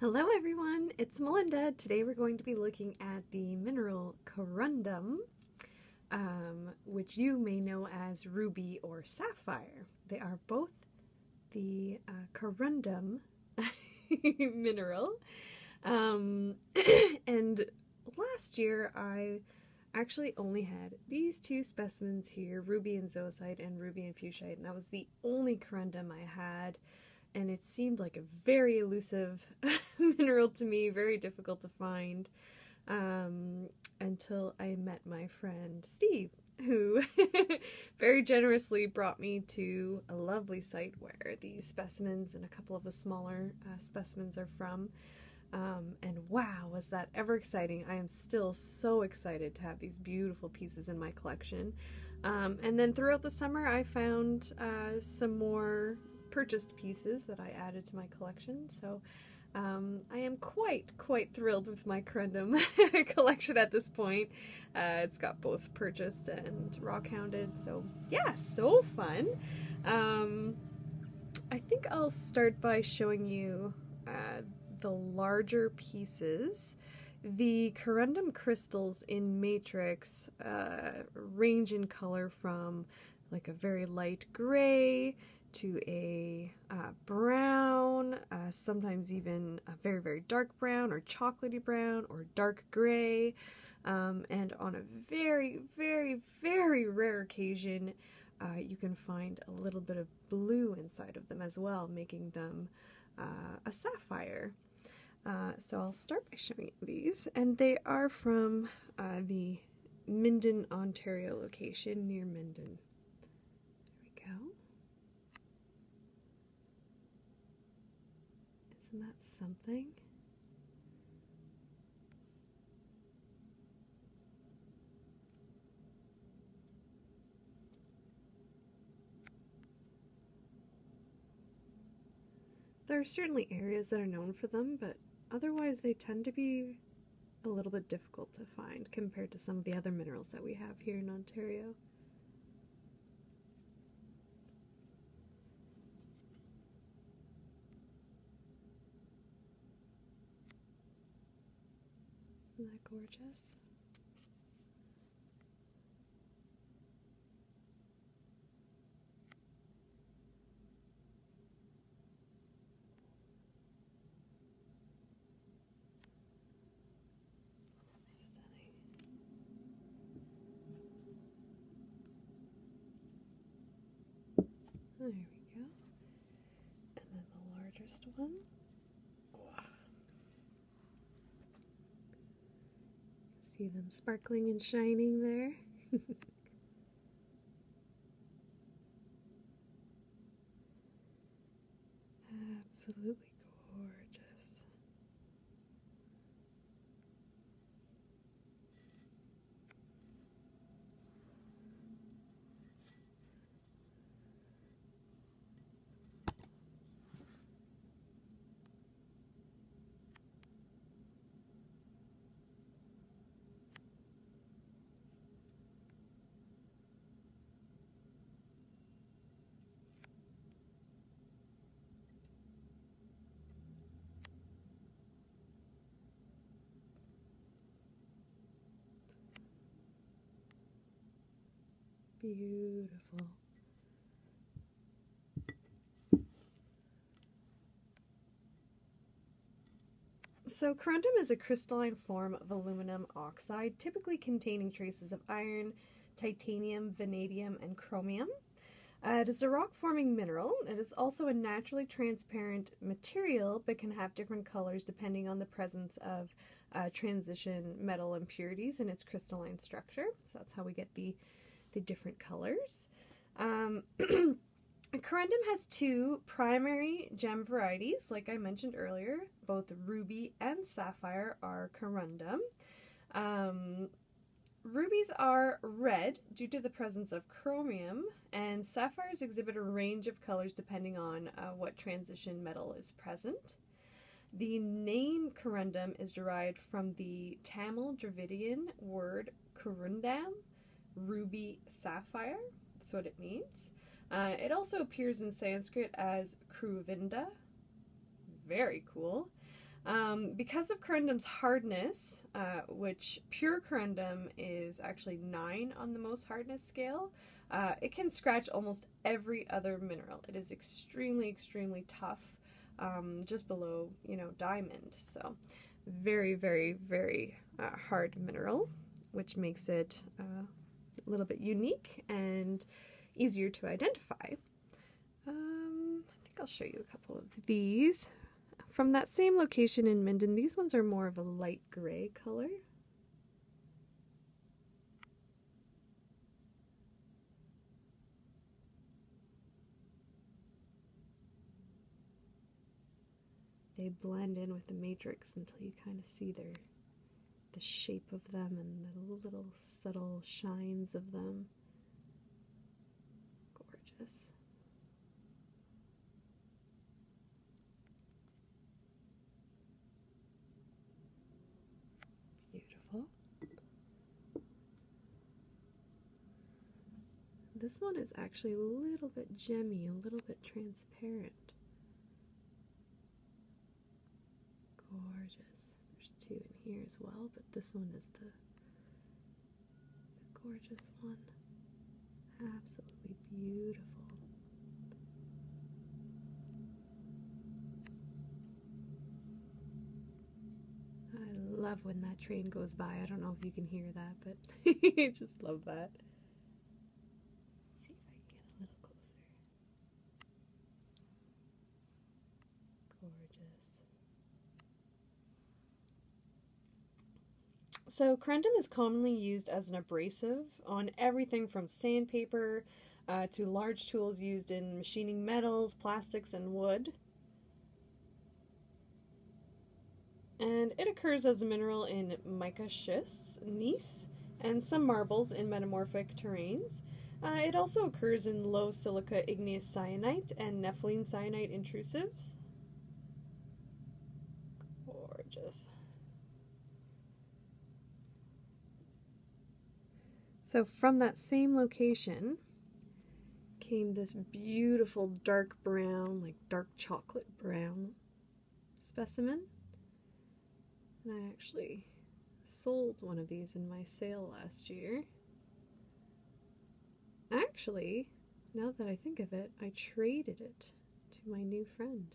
Hello everyone, it's Melinda. Today we're going to be looking at the mineral Corundum, which you may know as Ruby or Sapphire. They are both the Corundum mineral. And last year I actually only had these two specimens here, Ruby and Zocite and Ruby and Fuchsite, and that was the only Corundum I had. And it seemed like a very elusive mineral to me, very difficult to find, until I met my friend Steve, who very generously brought me to a lovely site where these specimens and a couple of the smaller specimens are from. And wow, was that ever exciting. I am still so excited to have these beautiful pieces in my collection. And then throughout the summer I found some more purchased pieces that I added to my collection, so I am quite thrilled with my Corundum collection at this point. It's got both purchased and rock-hounded, so yeah, so fun. I think I'll start by showing you the larger pieces. The Corundum crystals in Matrix range in color from like a very light gray to a brown, sometimes even a very dark brown or chocolatey brown or dark gray, and on a very rare occasion you can find a little bit of blue inside of them as well, making them a sapphire. So I'll start by showing you these, and they are from the Minden, Ontario location near Minden. There we go. Isn't that something? There are certainly areas that are known for them, but otherwise they tend to be a little bit difficult to find compared to some of the other minerals that we have here in Ontario. Isn't that gorgeous? Stunning. There we go. And then the largest one. See them sparkling and shining there. Absolutely gorgeous. Beautiful. So corundum is a crystalline form of aluminum oxide, typically containing traces of iron, titanium, vanadium, and chromium. It is a rock-forming mineral. It is also a naturally transparent material, but can have different colors depending on the presence of transition metal impurities in its crystalline structure. So that's how we get the different colors. Corundum has two primary gem varieties, like I mentioned earlier. Both Ruby and Sapphire are Corundum. Rubies are red due to the presence of chromium, and sapphires exhibit a range of colors depending on what transition metal is present. The name Corundum is derived from the Tamil Dravidian word Corundam, Ruby Sapphire. That's what it means. It also appears in Sanskrit as Kruvinda. Very cool. Because of corundum's hardness, which pure corundum is actually 9 on the most hardness scale, it can scratch almost every other mineral. It is extremely, extremely tough, just below, you know, diamond. So very, very, very hard mineral, which makes it a little bit unique and easier to identify. I think I'll show you a couple of these. From that same location in Minden, these ones are more of a light gray color. They blend in with the matrix until you kind of see the shape of them and the little subtle shines of them. Gorgeous. Beautiful. This one is actually a little bit gemmy, a little bit transparent. Gorgeous. There's 2 in here as well, but this one is the gorgeous one. Absolutely beautiful. I love when that train goes by. I don't know if you can hear that, but I just love that. Let's see if I can get a little closer. Gorgeous. So corundum is commonly used as an abrasive on everything from sandpaper to large tools used in machining metals, plastics, and wood. And it occurs as a mineral in mica schists, gneiss, and some marbles in metamorphic terrains. It also occurs in low silica igneous syenite and nepheline syenite intrusives. Gorgeous. So from that same location came this beautiful dark brown, like dark chocolate brown specimen. And I actually sold one of these in my sale last year. Actually, now that I think of it, I traded it to my new friend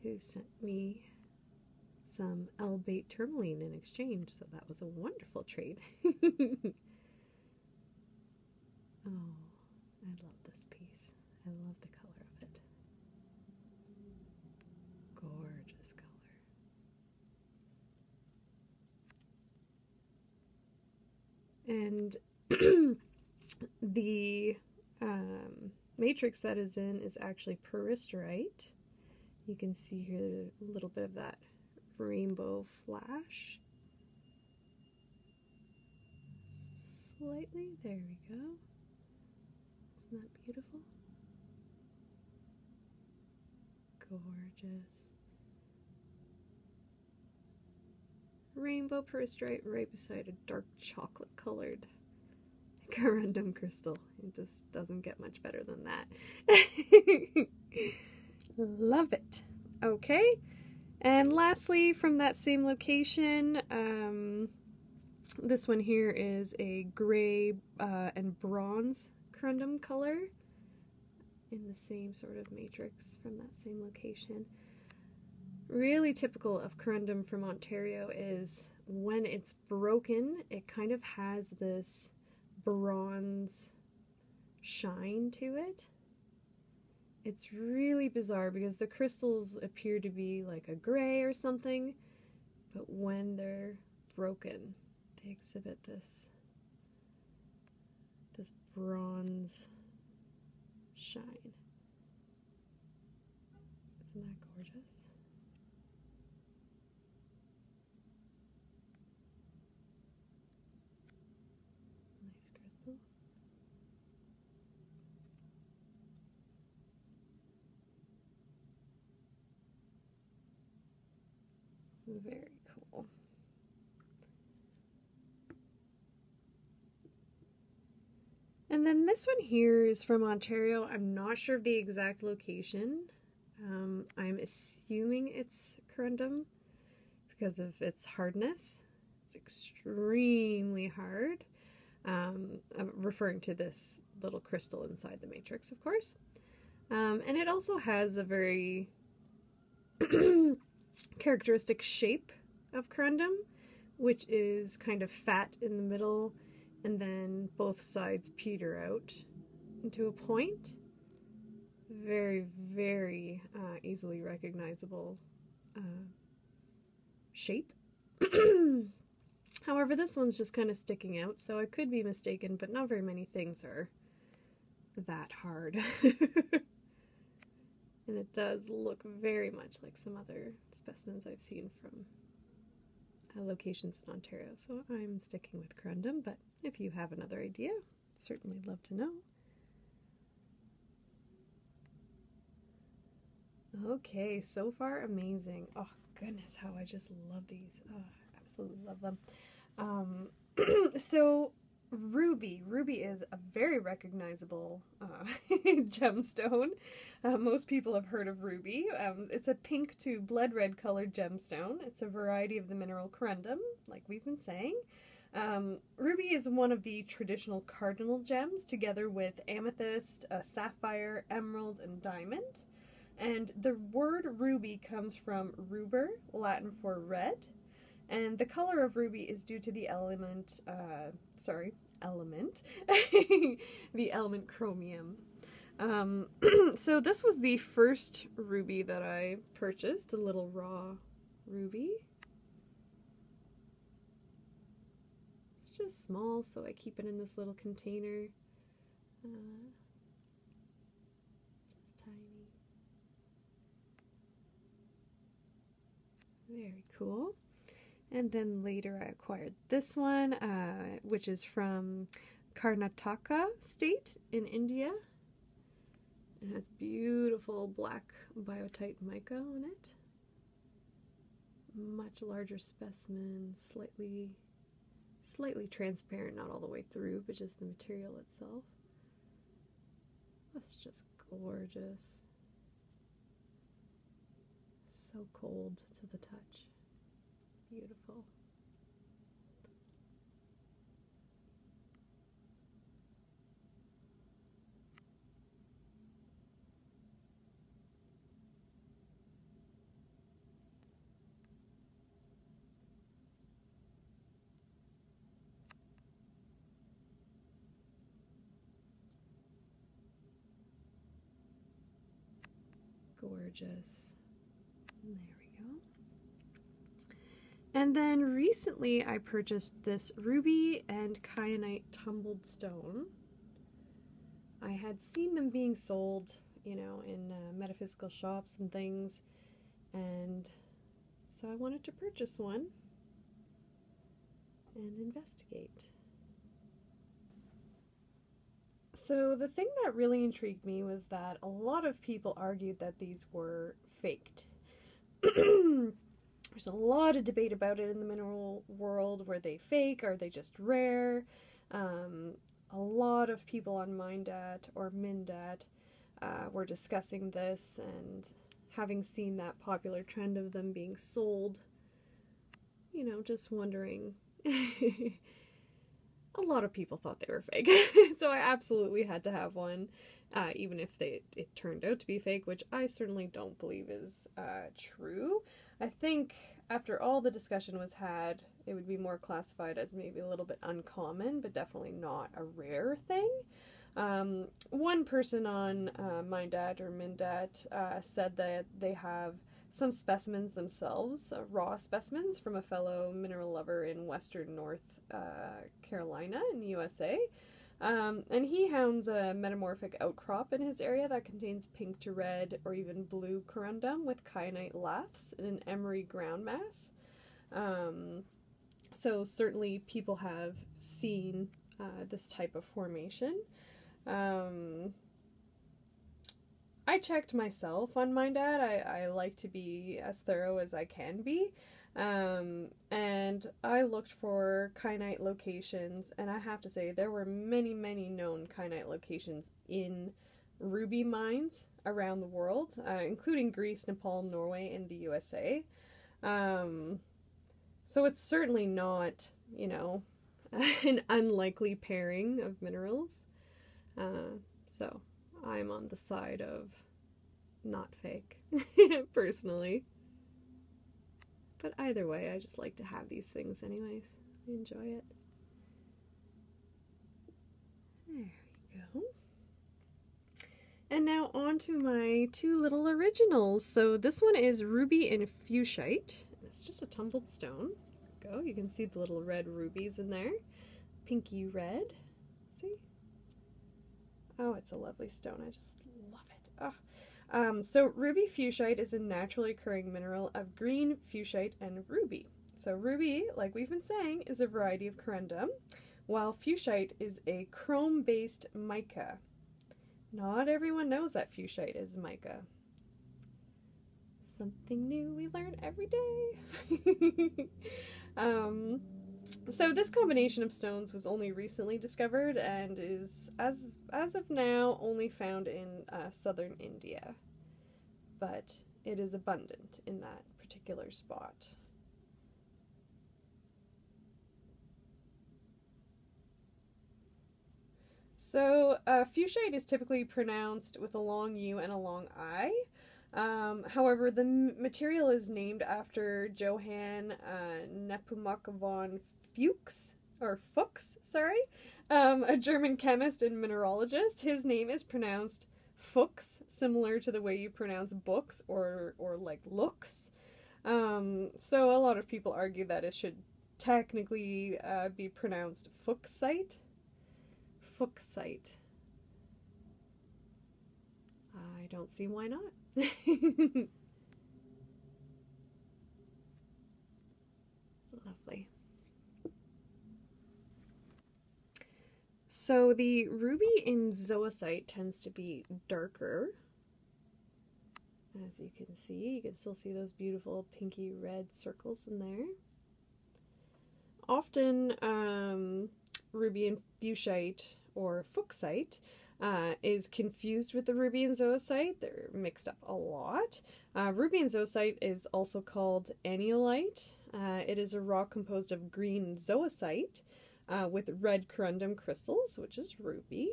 who sent me some L-bait tourmaline in exchange, so that was a wonderful trade. Oh, I love this piece. I love the color of it. Gorgeous color. And the matrix that is in is actually peristerite. You can see here a little bit of that rainbow flash. Slightly, there we go. Isn't that beautiful? Gorgeous. Rainbow peristerite right beside a dark chocolate colored corundum crystal. It just doesn't get much better than that. Love it. Okay. And lastly, from that same location, this one here is a gray and bronze corundum color in the same sort of matrix from that same location. Really typical of corundum from Ontario is when it's broken, it kind of has this bronze shine to it. It's really bizarre because the crystals appear to be like a gray or something, but when they're broken, they exhibit this bronze shine. Isn't that gorgeous? Nice crystal. Very cool. And then this one here is from Ontario. I'm not sure of the exact location. I'm assuming it's corundum because of its hardness. It's extremely hard. I'm referring to this little crystal inside the matrix, of course. And it also has a very characteristic shape of corundum, which is kind of fat in the middle, and then both sides peter out into a point. Very, very easily recognizable shape. However, this one's just kind of sticking out, so I could be mistaken, but not very many things are that hard. And it does look very much like some other specimens I've seen from locations in Ontario, so I'm sticking with corundum, but if you have another idea, certainly love to know. Okay, so far amazing. Oh goodness, how I just love these. Oh, absolutely love them. So Ruby is a very recognizable gemstone. Most people have heard of Ruby. It's a pink to blood red colored gemstone. It's a variety of the mineral corundum, like we've been saying. Ruby is one of the traditional cardinal gems, together with amethyst, sapphire, emerald, and diamond. And the word ruby comes from ruber, Latin for red. And the color of ruby is due to the element, the element chromium. So this was the first ruby that I purchased, a little raw ruby. It's just small, so I keep it in this little container. Just tiny. Very cool. And then later I acquired this one, which is from Karnataka state in India. It has beautiful black biotite mica on it. Much larger specimen, slightly transparent, not all the way through, but just the material itself. That's just gorgeous. So cold to the touch. Beautiful. Gorgeous. There we go. And then recently I purchased this ruby and kyanite tumbled stone. I had seen them being sold, you know, in metaphysical shops and things, and so I wanted to purchase one and investigate. So the thing that really intrigued me was that a lot of people argued that these were faked. There's a lot of debate about it in the mineral world. Were they fake? Are they just rare? A lot of people on Mindat or Mindat were discussing this, and having seen that popular trend of them being sold, you know, just wondering. A lot of people thought they were fake, so I absolutely had to have one, even if it turned out to be fake, which I certainly don't believe is true. I think after all the discussion was had, it would be more classified as maybe a little bit uncommon, but definitely not a rare thing. One person on Mindat or Mindat said that they have some specimens themselves, raw specimens from a fellow mineral lover in western North Carolina in the USA. And he hounds a metamorphic outcrop in his area that contains pink to red or even blue corundum with kyanite laths in an emery ground mass. So certainly people have seen this type of formation. I checked myself on Mindat. I like to be as thorough as I can be. And I looked for kyanite locations, and I have to say there were many known kyanite locations in ruby mines around the world, including Greece, Nepal, Norway, and the USA. So it's certainly not, you know, an unlikely pairing of minerals. So I'm on the side of not fake, personally. But either way, I just like to have these things anyways. I enjoy it. There we go. And now on to my two little originals. So this one is Ruby and Fuchsite. It's just a tumbled stone. Go. You can see the little red rubies in there. Pinky red. See? Oh, it's a lovely stone. I just love it. Oh. So ruby fuchsite is a naturally occurring mineral of green, fuchsite, and ruby. So ruby, like we've been saying, is a variety of corundum, while fuchsite is a chrome-based mica. Not everyone knows that fuchsite is mica. Something new we learn every day. So this combination of stones was only recently discovered and is, as of now, only found in southern India. But it is abundant in that particular spot. So fuchsite is typically pronounced with a long U and a long I. However, the material is named after Johann Nepomuk von Fuchs, a German chemist and mineralogist. His name is pronounced Fuchs, similar to the way you pronounce books or like looks. So a lot of people argue that it should technically be pronounced Fuchsite. Fuchsite. I don't see why not. Lovely. So the ruby in Zocite tends to be darker. As you can see, you can still see those beautiful pinky red circles in there. Often ruby and fuchsite or Fuchsite is confused with the ruby and Zocite. They're mixed up a lot. Ruby and Zocite is also called annealite. It is a rock composed of green Zocite with red corundum crystals, which is ruby.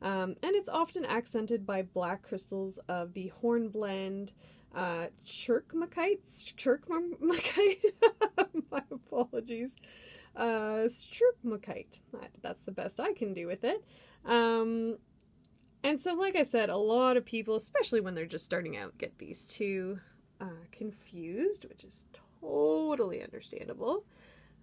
And it's often accented by black crystals of the hornblende Churkmakite. My apologies. Churkmakite. That's the best I can do with it. And so, like I said, a lot of people, especially when they're just starting out, get these two confused, which is totally understandable.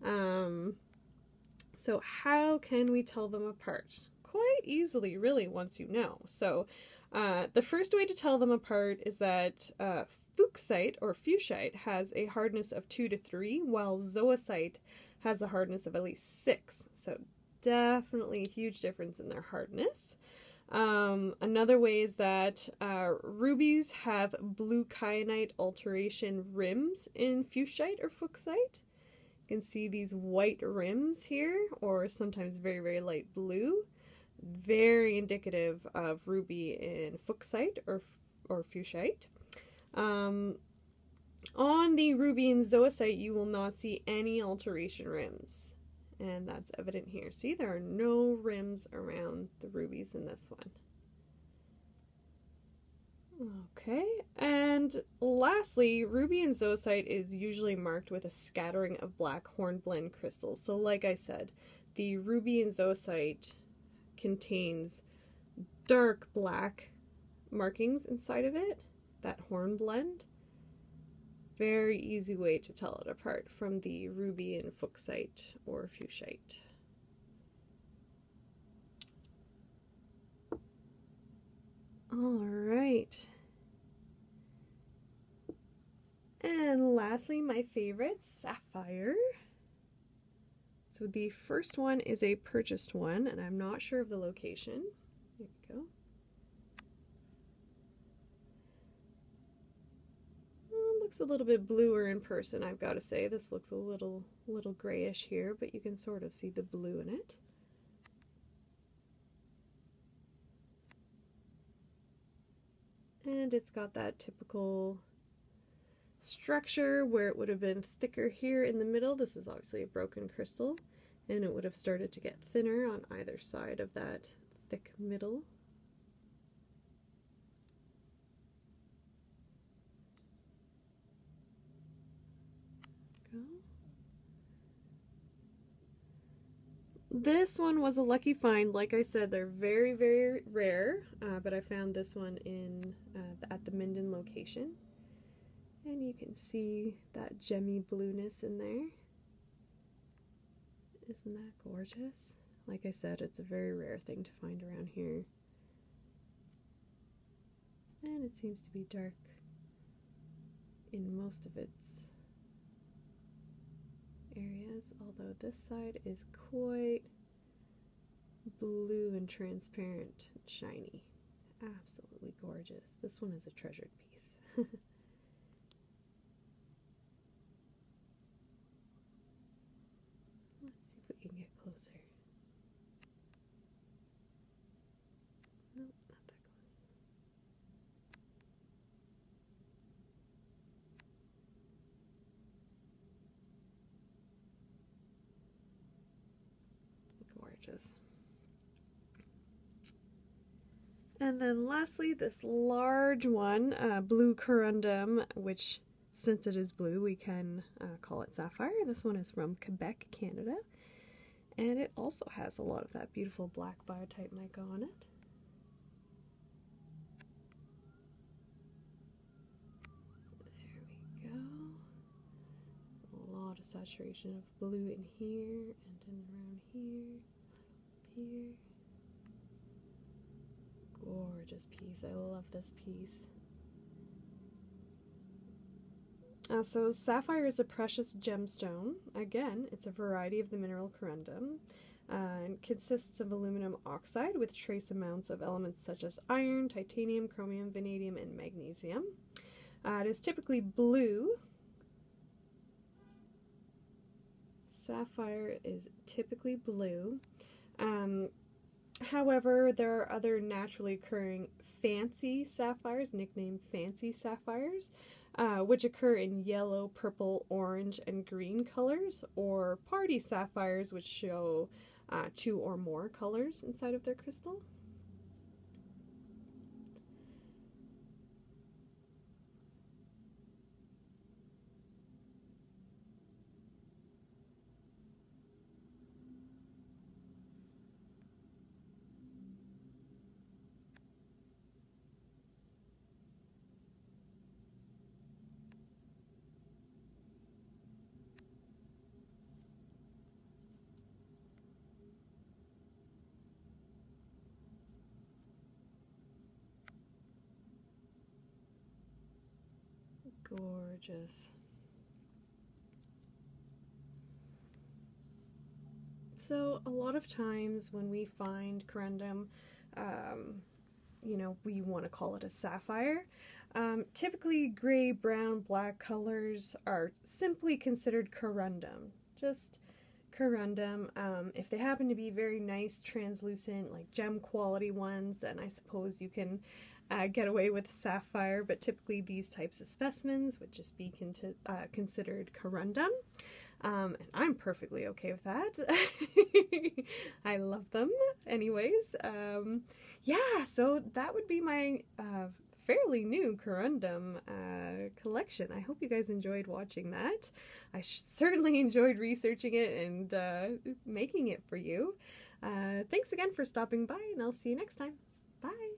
So how can we tell them apart? Quite easily, really, once you know. So the first way to tell them apart is that Fuchsite or Fuchsite has a hardness of 2 to 3, while Zocite has a hardness of at least 6. So definitely a huge difference in their hardness. Another way is that rubies have blue kyanite alteration rims in Fuchsite or Fuchsite. You can see these white rims here, or sometimes very, very light blue. Very indicative of ruby in Fuchsite or Fuchsite. On the ruby and Zocite, you will not see any alteration rims. And that's evident here. See, there are no rims around the rubies in this one. Okay, and lastly, ruby and Zocite is usually marked with a scattering of black hornblende crystals. So like I said, the ruby and Zocite contains dark black markings inside of it, that hornblende. Very easy way to tell it apart from the ruby and Fuchsite or Fuchsite. Alright. And lastly, my favorite, sapphire. So the first one is a purchased one, and I'm not sure of the location. There we go. Looks a little bit bluer in person, I've got to say. This looks a little grayish here, but you can sort of see the blue in it. And it's got that typical structure where it would have been thicker here in the middle. This is obviously a broken crystal, and it would have started to get thinner on either side of that thick middle. This one was a lucky find. Like I said, they're very, very rare, but I found this one in at the Minden location. And you can see that gemmy blueness in there. Isn't that gorgeous? Like I said, it's a very rare thing to find around here. And it seems to be dark in most of its areas, although this side is quite blue and transparent and shiny. Absolutely gorgeous. This one is a treasured piece. Let's see if we can get closer. Nope, not that close. Gorgeous. And then lastly, this large one, blue corundum, which since it is blue, we can call it sapphire. This one is from Quebec, Canada. And it also has a lot of that beautiful black biotite mica on it. There we go. A lot of saturation of blue in here and in around here, here. Gorgeous piece. I love this piece. So sapphire is a precious gemstone. Again, it's a variety of the mineral corundum. And consists of aluminum oxide with trace amounts of elements such as iron, titanium, chromium, vanadium, and magnesium. It is typically blue. Sapphire is typically blue. However, there are other naturally occurring fancy sapphires, nicknamed fancy sapphires, which occur in yellow, purple, orange, and green colors, or party sapphires, which show 2 or more colors inside of their crystal. Gorgeous. So a lot of times when we find corundum, you know, we want to call it a sapphire. Typically gray, brown, black colors are simply considered corundum. Just corundum. If they happen to be very nice, translucent, like gem quality ones, then I suppose you can get away with sapphire, but typically these types of specimens would just be considered corundum. And I'm perfectly okay with that. I love them. Anyways, yeah, so that would be my fairly new corundum collection. I hope you guys enjoyed watching that. I certainly enjoyed researching it and making it for you. Thanks again for stopping by, and I'll see you next time. Bye!